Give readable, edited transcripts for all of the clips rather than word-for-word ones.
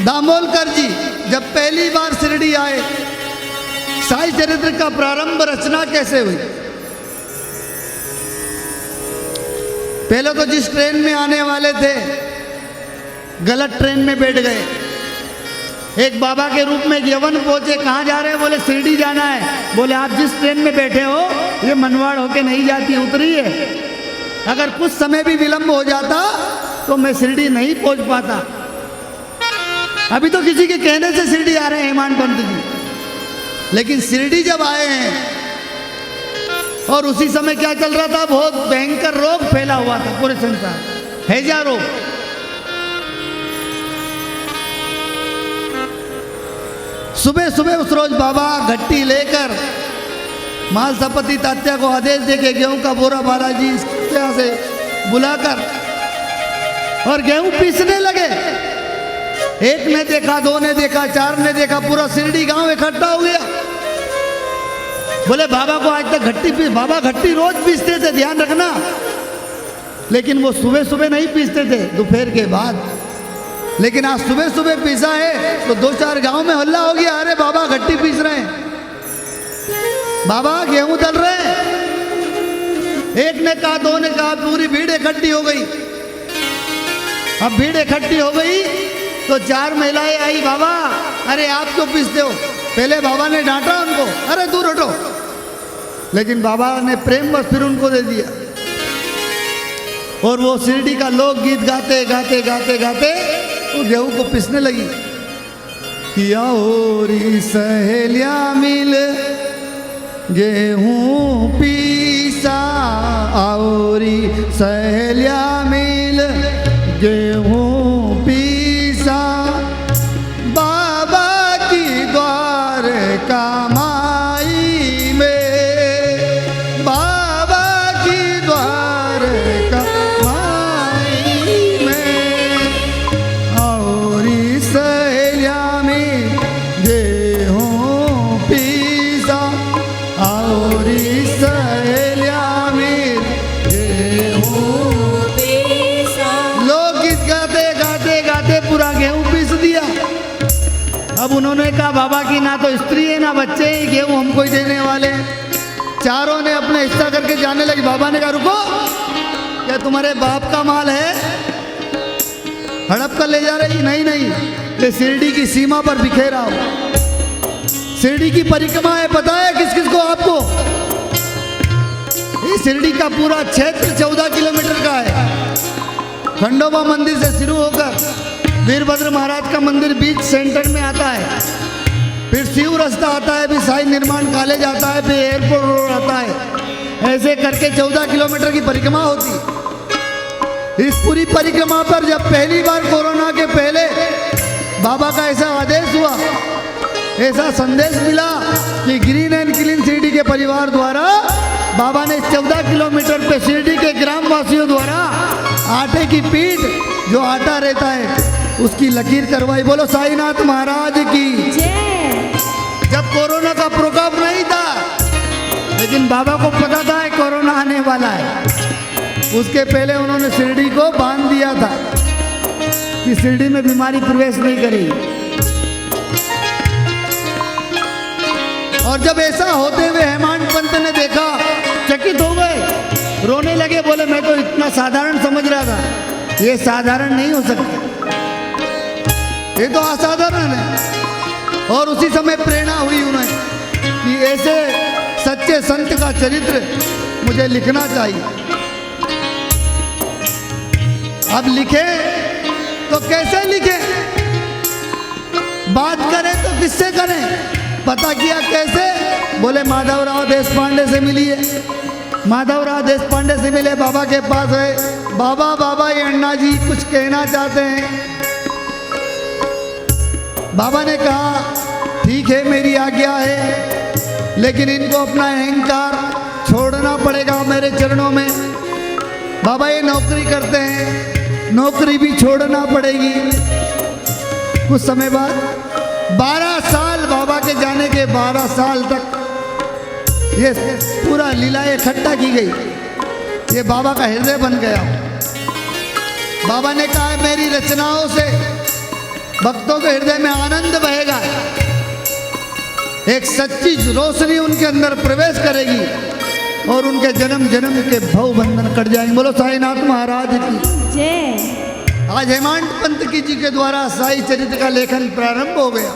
दामोलकर जी जब पहली बार शिरडी आए, साई चरित्र का प्रारंभ रचना कैसे हुई? पहले तो जिस ट्रेन में आने वाले थे गलत ट्रेन में बैठ गए। एक बाबा के रूप में यवन पहुंचे। कहाँ जा रहे हैं? बोले शिरडी जाना है। बोले आप जिस ट्रेन में बैठे हो ये मनवाड़ होके नहीं जाती, उतरी है। अगर कुछ समय भी विलंब हो जाता तो मैं शिरडी नहीं पहुंच पाता। अभी तो किसी के कहने से शिरडी आ रहे हैं हेमांत पंत जी, लेकिन शिरडी जब आए हैं और उसी समय क्या चल रहा था? बहुत भयंकर रोग फैला हुआ था पूरे संसार, हैजा रोग। सुबह सुबह उस रोज बाबा घट्टी लेकर माल सपति तात्या को आदेश देके गेहूं का बोरा बालाजी यहाँ से बुलाकर और गेहूं पीसने लगे। एक ने देखा, दो ने देखा, चार ने देखा, पूरा शिरडी गांव इकट्ठा हो गया। बोले बाबा को आज तक घट्टी पीस, बाबा घट्टी रोज पीसते थे, ध्यान रखना, लेकिन वो सुबह सुबह नहीं पीसते थे, दोपहर के बाद। लेकिन आज सुबह सुबह पीसा है तो दो चार गांव में हल्ला हो गया, अरे बाबा घट्टी पीस रहे हैं, बाबा गेहूं दल रहे हैं। एक ने कहा, दो ने कहा, पूरी भीड़ इकट्ठी हो गई। अब भीड़ इकट्ठी हो गई तो चार महिलाएं आई, बाबा अरे आप क्यों पीसते हो? पहले बाबा ने डांटा उनको, अरे दूर हटो, लेकिन बाबा ने प्रेम बस फिर उनको दे दिया। और वो शिरडी का लोकगीत गाते गाते गाते गाते वो गेहूं को पीसने लगी। किया होरी सहेलिया मिल गेहूं पीसा, औरी सहेलिया मिल गेहूं पीसा, बाबा की द्वार कमाई में, बाबा की द्वार कमाई में, और सहेलिया में गेहूं पीसा, और सहेलिया में गेहूं पीसा। लोकगीत गाते गाते गाते पूरा गेहूं पीस दिया। अब उन्होंने कहा बाबा की ना तो स्त्री है ना बच्चे हैं, गेहूं हमको ही देने वाले हैं। चारों ने अपने हिस्सा करके जाने लगे। बाबा ने कहा रुको, क्या तुम्हारे बाप का माल है? हड़प कर ले जा रही? नहीं नहीं, ये शिरडी की सीमा पर बिखेरा हो। शिरडी की परिक्रमा है, पता है किस किस को? आपको ये शिरडी का पूरा क्षेत्र 14 किलोमीटर का है। खंडोबा मंदिर से शुरू होकर वीरभद्र महाराज का मंदिर बीच सेंटर में आता है, फिर शिव रास्ता आता है, फिर साई निर्माण कॉलेज आता है, फिर एयरपोर्ट रोड आता है। ऐसे करके 14 किलोमीटर की परिक्रमा होती। इस पूरी परिक्रमा पर जब पहली बार कोरोना के पहले बाबा का ऐसा आदेश हुआ, ऐसा संदेश मिला कि ग्रीन एंड क्लीन शिरडी के परिवार द्वारा बाबा ने 14 किलोमीटर पे शिरडी के ग्रामवासियों द्वारा आटे की पीठ, जो आटा रहता है उसकी लकीर करवाई। बोलो साईनाथ महाराज की जय। जब कोरोना का प्रकोप नहीं था, लेकिन बाबा को पता था कोरोना आने वाला है, उसके पहले उन्होंने शिरडी को बांध दिया था कि शिरडी में बीमारी प्रवेश नहीं करेगी। और जब ऐसा होते हुए हेमांत पंत ने देखा, चकित हो गए, रोने लगे। बोले मैं तो इतना साधारण समझ रहा था, ये साधारण नहीं हो सकता, ये तो असाधारण है। और उसी समय प्रेरणा हुई उन्हें कि ऐसे सच्चे संत का चरित्र मुझे लिखना चाहिए। अब लिखे तो कैसे लिखे? बात करें तो किससे करें? पता किया कैसे? बोले माधवराव देशपांडे से मिलिए। माधवराव देशपांडे से मिले, बाबा के पास गए। बाबा बाबा ये अन्ना जी कुछ कहना चाहते हैं। बाबा ने कहा ठीक है मेरी आज्ञा है, लेकिन इनको अपना अहंकार छोड़ना पड़ेगा मेरे चरणों में। बाबा ये नौकरी करते हैं, नौकरी भी छोड़ना पड़ेगी। कुछ समय बाद 12 साल, बाबा के जाने के 12 साल तक ये पूरा लीला इकट्ठा की गई। ये बाबा का हृदय बन गया। बाबा ने कहा मेरी रचनाओं से भक्तों के हृदय में आनंद बहेगा, एक सच्ची रोशनी उनके अंदर प्रवेश करेगी और उनके जन्म जन्म के भव बंधन कट जाएंगे। बोलो साईनाथ महाराज की जय। आज हेमांत पंत की जी के द्वारा साई चरित्र का लेखन प्रारंभ हो गया।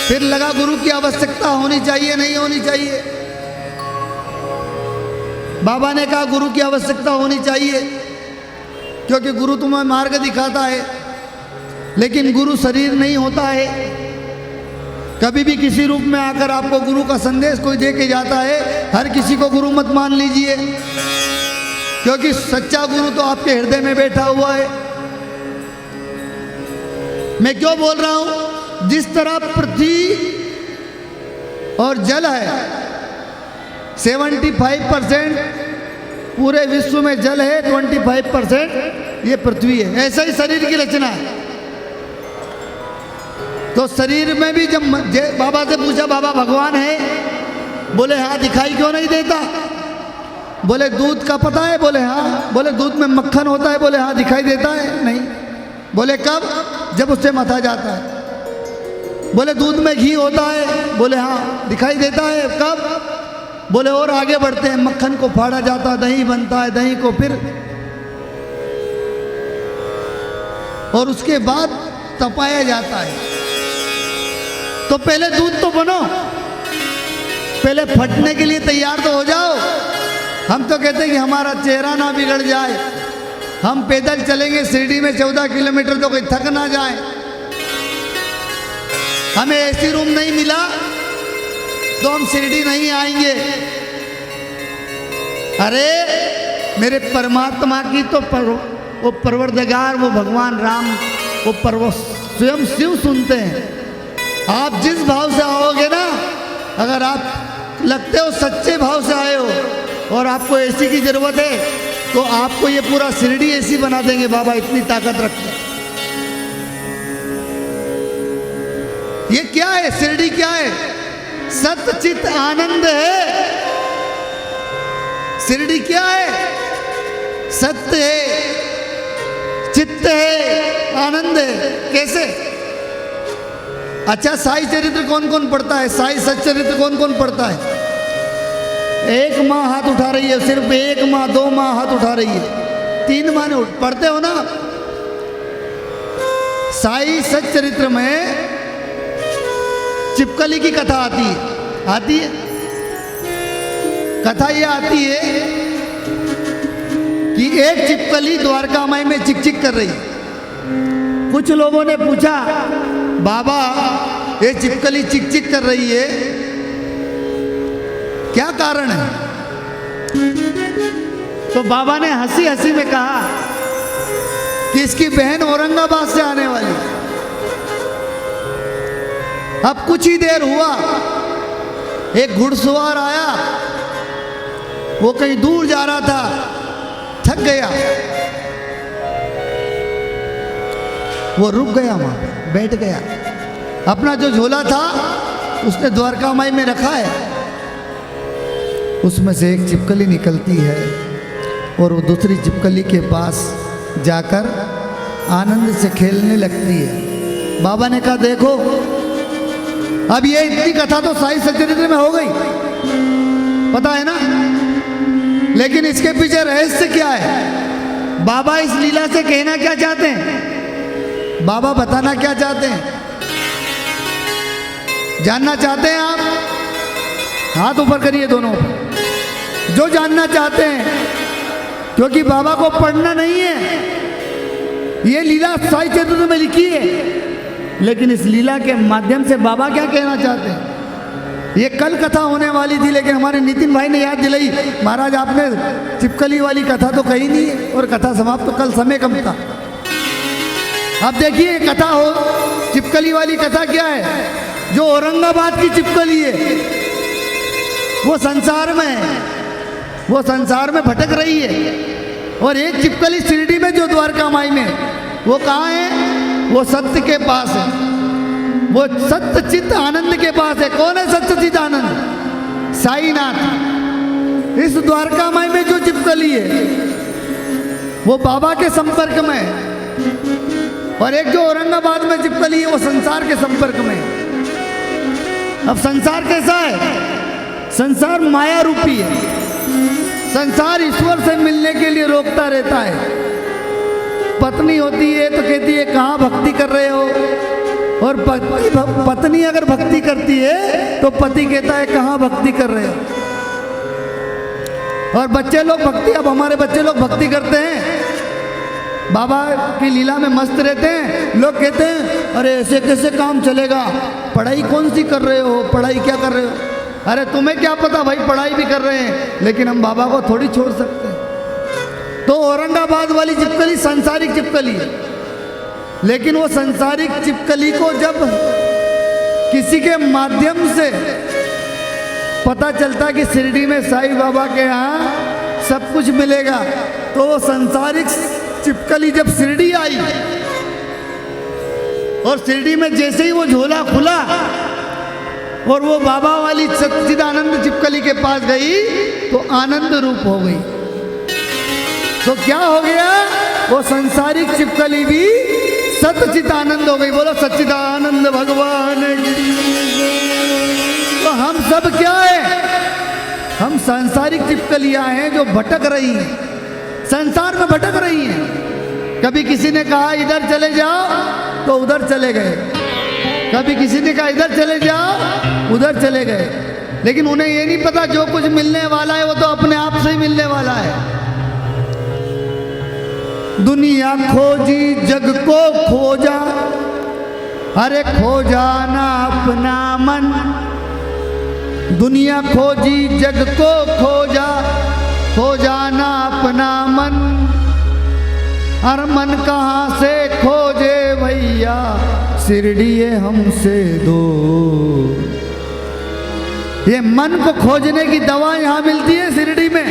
फिर लगा गुरु की आवश्यकता होनी चाहिए नहीं होनी चाहिए। बाबा ने कहा गुरु की आवश्यकता होनी चाहिए, क्योंकि गुरु तुम्हें मार्ग दिखाता है, लेकिन गुरु शरीर नहीं होता है। कभी भी किसी रूप में आकर आपको गुरु का संदेश कोई दे के जाता है, हर किसी को गुरु मत मान लीजिए, क्योंकि सच्चा गुरु तो आपके हृदय में बैठा हुआ है। मैं क्यों बोल रहा हूं? जिस तरह पृथ्वी और जल है, 75% पूरे विश्व में जल है, 25% ये पृथ्वी है। ऐसा ही शरीर की रचना है। तो शरीर में भी जब बाबा से पूछा, बाबा भगवान है? बोले हाँ। दिखाई क्यों नहीं देता? बोले दूध का पता है? बोले हाँ। बोले दूध में मक्खन होता है? बोले हाँ। दिखाई देता है? नहीं। बोले कब? जब उससे मथा जाता है। बोले दूध में घी होता है? बोले हाँ। दिखाई देता है? कब? बोले और आगे बढ़ते हैं, मक्खन को फाड़ा जाता है, दही बनता है, दही को फिर और उसके बाद तपाया जाता है। तो पहले दूध तो बनो, पहले फटने के लिए तैयार तो हो जाओ। हम तो कहते हैं कि हमारा चेहरा ना बिगड़ जाए, हम पैदल चलेंगे शिरडी में 14 किलोमीटर तो कोई थक ना जाए। हमें एसी रूम नहीं मिला तो हम शिरडी नहीं आएंगे। अरे मेरे परमात्मा की तो वो परवरदिगार, वो भगवान राम, वो स्वयं शिव सुनते हैं। आप जिस भाव से आओगे ना, अगर आप लगते हो सच्चे भाव से आए हो और आपको एसी की जरूरत है, तो आपको ये पूरा शिरडी एसी बना देंगे बाबा, इतनी ताकत रखते हैं। ये क्या है? शिरडी क्या है? सत्य चित आनंद है। शिरडी क्या है? सत्य है, चित्त है, आनंद है। कैसे? अच्छा, साई चरित्र कौन कौन पढ़ता है? साई सच्चरित्र कौन कौन पढ़ता है? एक माँ हाथ उठा रही है, सिर्फ एक माँ, 2 माँ हाथ उठा रही है, 3 माँ ने पढ़ते हो ना? साई सच्चरित्र में चिपकली की कथा आती है। आती है कथा? ये आती है कि एक चिपकली द्वारका माई में चिक चिक कर रही है। कुछ लोगों ने पूछा, बाबा ये चिपकली चिक चिक कर रही है, क्या कारण है? तो बाबा ने हंसी हंसी में कहा कि इसकी बहन औरंगाबाद से आने वाली। अब कुछ ही देर हुआ, एक घुड़सवार आया, वो कहीं दूर जा रहा था, थक गया, वो रुक गया, वहां बैठ गया। अपना जो झोला था उसने द्वारका माई में रखा है, उसमें से एक चिपकली निकलती है और वो दूसरी चिपकली के पास जाकर आनंद से खेलने लगती है। बाबा ने कहा देखो, अब ये इतनी कथा तो साई सच्चरित्र में हो गई, पता है ना, लेकिन इसके पीछे रहस्य क्या है? बाबा इस लीला से कहना क्या चाहते हैं? बाबा बताना क्या चाहते हैं? जानना चाहते हैं आप? हाथ ऊपर करिए दोनों, जो जानना चाहते हैं, क्योंकि बाबा को पढ़ना नहीं है, ये लीला साई चरित्र में लिखी है, लेकिन इस लीला के माध्यम से बाबा क्या कहना चाहते हैं? ये कल कथा होने वाली थी, लेकिन हमारे नितिन भाई ने याद दिलाई, महाराज आपने चिपकली वाली कथा तो कही नहीं है, और कथा समाप्त तो कल समय कम था। अब देखिए कथा हो, चिपकली वाली कथा क्या है? जो औरंगाबाद की चिपकली है, वो संसार में है, वो संसार में भटक रही है, और एक चिपकली शिरडी में जो द्वारका माई में, वो कहाँ है? वो सत्य के पास है, वो सत्य चित्त आनंद के पास है। कौन है सत्य चित्त आनंद? साईनाथ। इस द्वारका माई में जो चिपकली है वो बाबा के संपर्क में है। और एक जो औरंगाबाद में चिपकली है वो संसार के संपर्क में है। अब संसार कैसा है? संसार माया रूपी है। संसार ईश्वर से मिलने के लिए रोकता रहता है। पत्नी होती है तो कहती है कहाँ भक्ति कर रहे हो, और पत्नी अगर भक्ति करती है तो पति कहता है कहाँ भक्ति कर रहे हो। और बच्चे लोग भक्ति, अब हमारे बच्चे लोग भक्ति करते हैं, बाबा की लीला में मस्त रहते हैं। लोग कहते हैं अरे ऐसे कैसे काम चलेगा, पढ़ाई कौन सी कर रहे हो, पढ़ाई क्या कर रहे हो। अरे तुम्हें क्या पता भाई, पढ़ाई भी कर रहे हैं लेकिन हम बाबा को थोड़ी छोड़ सकते हैं। तो औरंगाबाद वाली चिपकली सांसारिक चिपकली है, लेकिन वो सांसारिक चिपकली को जब किसी के माध्यम से पता चलता कि शिरडी में साईं बाबा के यहाँ सब कुछ मिलेगा, तो वो सांसारिक चिपकली जब शिरडी आई और शिरडी में जैसे ही वो झोला खुला और वो बाबा वाली सच्चिदानंद चिपकली के पास गई तो आनंद रूप हो गई। तो क्या हो गया, वो सांसारिक चिपकली भी सच्चिदानंद हो गई। बोलो सच्चिदानंद भगवान की। तो हम सब क्या है, हम सांसारिक चिपकलियां हैं जो भटक रही हैं, संसार में भटक रही हैं। कभी किसी ने कहा इधर चले जाओ तो उधर चले गए, कभी किसी ने कहा इधर चले जाओ उधर चले गए, लेकिन उन्हें ये नहीं पता जो कुछ मिलने वाला है वो तो अपने आप से ही मिलने वाला है। दुनिया खोजी जग को खोजा, अरे खोजा ना अपना मन। दुनिया खोजी जग को खोजा, खोजा ना अपना मन। हर मन कहाँ से खोजे भैया, शिरडी है हमसे दूर। ये मन को खोजने की दवा यहाँ मिलती है शिरडी में।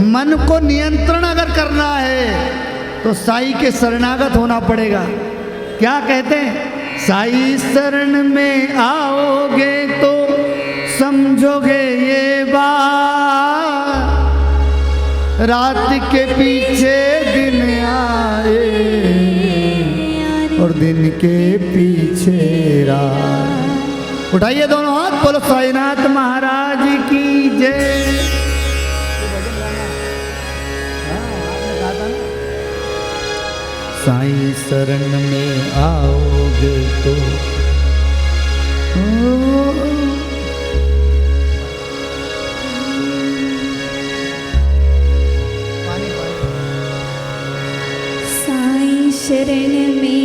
मन को नियंत्रण अगर करना है तो साईं के शरणागत होना पड़ेगा। क्या कहते हैं, साईं शरण में आओगे तो समझोगे ये बात, रात के पीछे दिन आए और दिन के पीछे रात। उठाइए दोनों हाथ, बोलो साईनाथ महाराज की जय। साईं शरण में आओगे तो साईं शरण में